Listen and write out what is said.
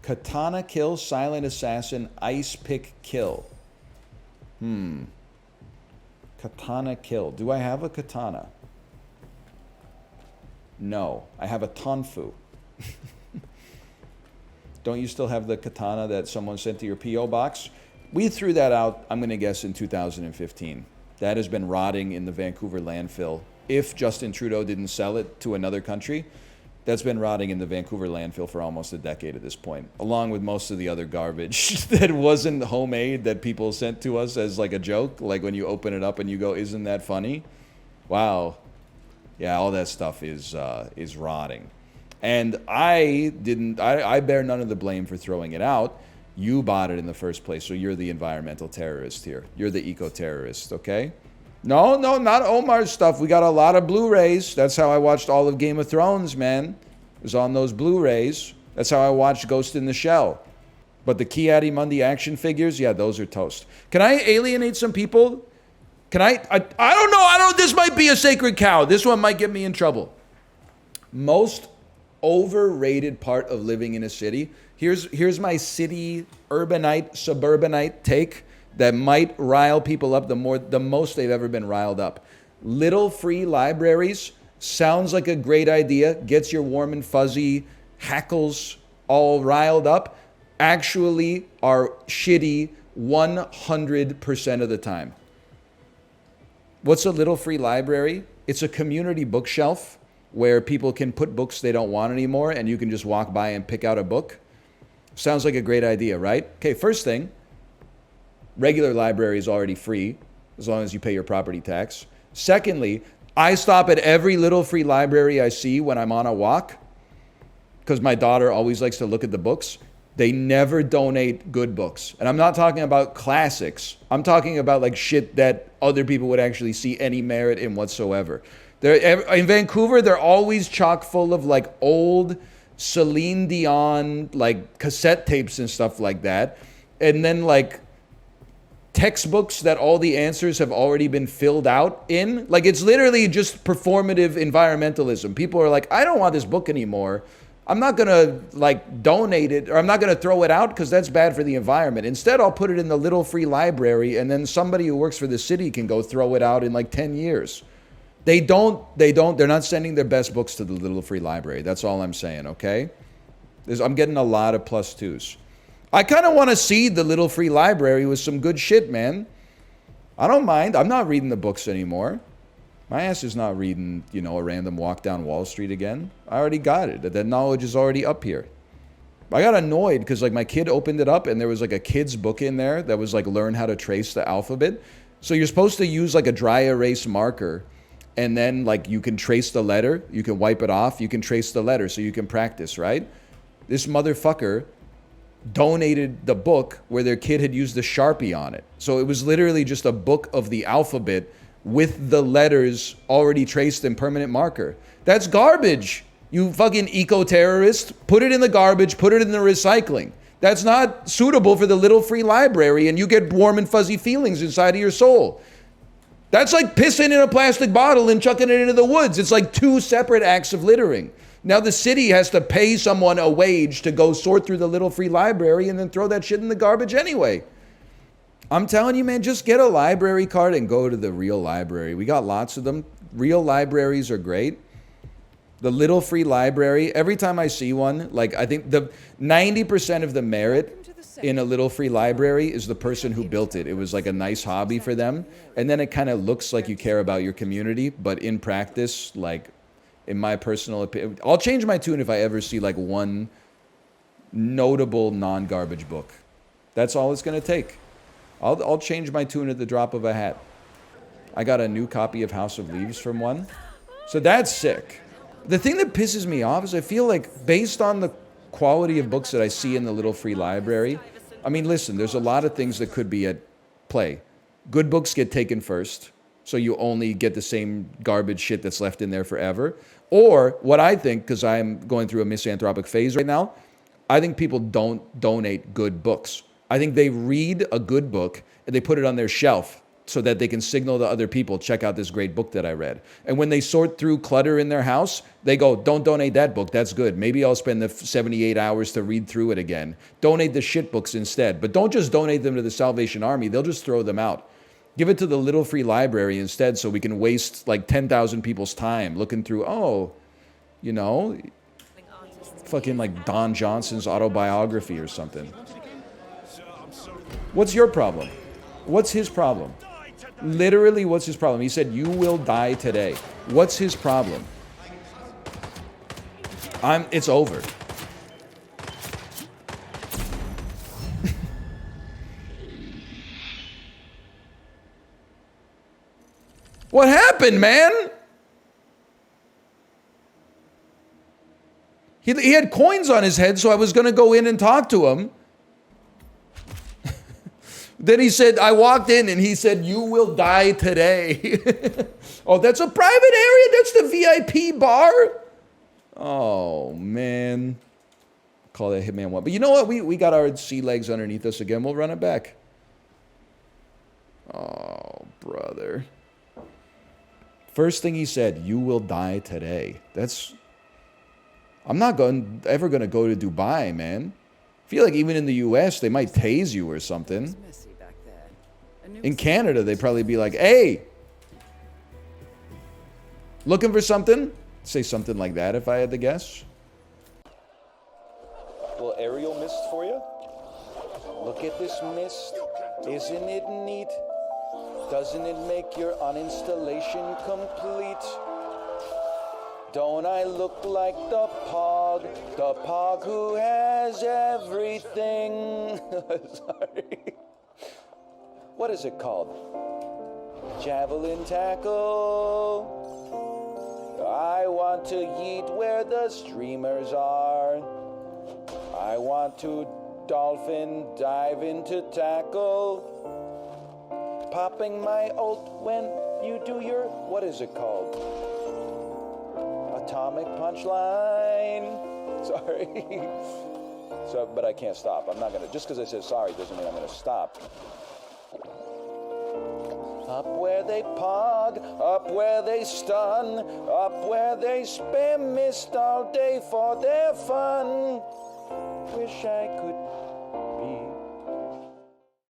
Katana kill, silent assassin, ice pick kill. Katana kill. Do I have a katana? No, I have a tonfu. Don't you still have the katana that someone sent to your P.O. box? We threw that out, I'm going to guess, in 2015. That has been rotting in the Vancouver landfill. If Justin Trudeau didn't sell it to another country, that's been rotting in the Vancouver landfill for almost a decade at this point, along with most of the other garbage that wasn't homemade that people sent to us as like a joke. Like when you open it up and you go, isn't that funny? Wow. Yeah, all that stuff is rotting. And I bear none of the blame for throwing it out. You bought it in the first place, so you're the environmental terrorist here. You're the eco-terrorist, okay? No, not Omar's stuff. We got a lot of Blu-rays. That's how I watched all of Game of Thrones, man. It was on those Blu-rays. That's how I watched Ghost in the Shell. But the Ki-Adi-Mundi action figures, yeah, those are toast. Can I alienate some people? Can I don't know. This might be a sacred cow. This one might get me in trouble. Most overrated part of living in a city. Here's my city urbanite, suburbanite take that might rile people up the most they've ever been riled up. Little free libraries sounds like a great idea, gets your warm and fuzzy hackles all riled up, actually are shitty 100% of the time. What's a little free library? It's a community bookshelf where people can put books they don't want anymore and you can just walk by and pick out a book. Sounds like a great idea, right? Okay, first thing, regular library is already free as long as you pay your property tax. Secondly, I stop at every little free library I see when I'm on a walk because my daughter always likes to look at the books. They never donate good books. And I'm not talking about classics. I'm talking about like shit that other people would actually see any merit in whatsoever. In Vancouver, they're always chock full of like old Celine Dion like cassette tapes and stuff like that. And then like textbooks that all the answers have already been filled out in. Like it's literally just performative environmentalism. People are like, I don't want this book anymore. I'm not going to like donate it or I'm not going to throw it out because that's bad for the environment. Instead, I'll put it in the little free library and then somebody who works for the city can go throw it out in like 10 years. They're not sending their best books to the little free library. That's all I'm saying, okay? I'm getting a lot of plus twos. I kind of want to see the little free library with some good shit, man. I don't mind. I'm not reading the books anymore. My ass is not reading, a random walk down Wall Street again. I already got it. That knowledge is already up here. I got annoyed because like my kid opened it up and there was like a kid's book in there that was like learn how to trace the alphabet. So you're supposed to use like a dry erase marker and then like you can trace the letter. You can wipe it off. You can trace the letter so you can practice, right? This motherfucker donated the book where their kid had used the Sharpie on it. So it was literally just a book of the alphabet with the letters already traced in permanent marker. That's garbage, you fucking eco-terrorist. Put it in the garbage, put it in the recycling. That's not suitable for the little free library and you get warm and fuzzy feelings inside of your soul. That's like pissing in a plastic bottle and chucking it into the woods. It's like two separate acts of littering. Now the city has to pay someone a wage to go sort through the little free library and then throw that shit in the garbage anyway. I'm telling you, man, just get a library card and go to the real library. We got lots of them. Real libraries are great. The little free library, every time I see one, like I think the 90% of the merit in a little free library is the person who built it. It was like a nice hobby for them. And then it kind of looks like you care about your community, but in practice, like in my personal opinion, I'll change my tune if I ever see like one notable non-garbage book. That's all it's going to take. I'll change my tune at the drop of a hat. I got a new copy of House of Leaves from one. So that's sick. The thing that pisses me off is I feel like based on the quality of books that I see in the little free library, I mean, listen, there's a lot of things that could be at play. Good books get taken first, so you only get the same garbage shit that's left in there forever. Or what I think, because I'm going through a misanthropic phase right now, I think people don't donate good books. I think they read a good book and they put it on their shelf so that they can signal to other people, check out this great book that I read. And when they sort through clutter in their house, they go, don't donate that book. That's good. Maybe I'll spend the 78 hours to read through it again. Donate the shit books instead. But don't just donate them to the Salvation Army. They'll just throw them out. Give it to the Little Free Library instead so we can waste like 10,000 people's time looking through, you know, fucking like Don Johnson's autobiography or something. What's your problem? What's his problem? Literally, what's his problem? He said, you will die today. What's his problem? It's over. What happened, man? He had coins on his head, so I was going to go in and talk to him. Then he said, I walked in and he said, you will die today. Oh, that's a private area? That's the VIP bar? Oh, man. Call that Hitman 1. But you know what? We got our sea legs underneath us again. We'll run it back. Oh, brother. First thing he said, you will die today. I'm not ever going to go to Dubai, man. I feel like even in the U.S., they might tase you or something. In Canada, they'd probably be like, hey, looking for something? Say something like that if I had to guess. Little aerial mist for you. Look at this mist. Isn't it neat? Doesn't it make your uninstallation complete? Don't I look like the Pog who has everything? Sorry. What is it called? Javelin tackle. I want to yeet where the streamers are. I want to dolphin dive into tackle. Popping my ult when you do your, what is it called? Atomic punchline. Sorry. So, but I can't stop. I'm not gonna, just because I said sorry doesn't mean I'm gonna stop. Up where they pog, up where they stun, up where they spam mist all day for their fun. Wish I could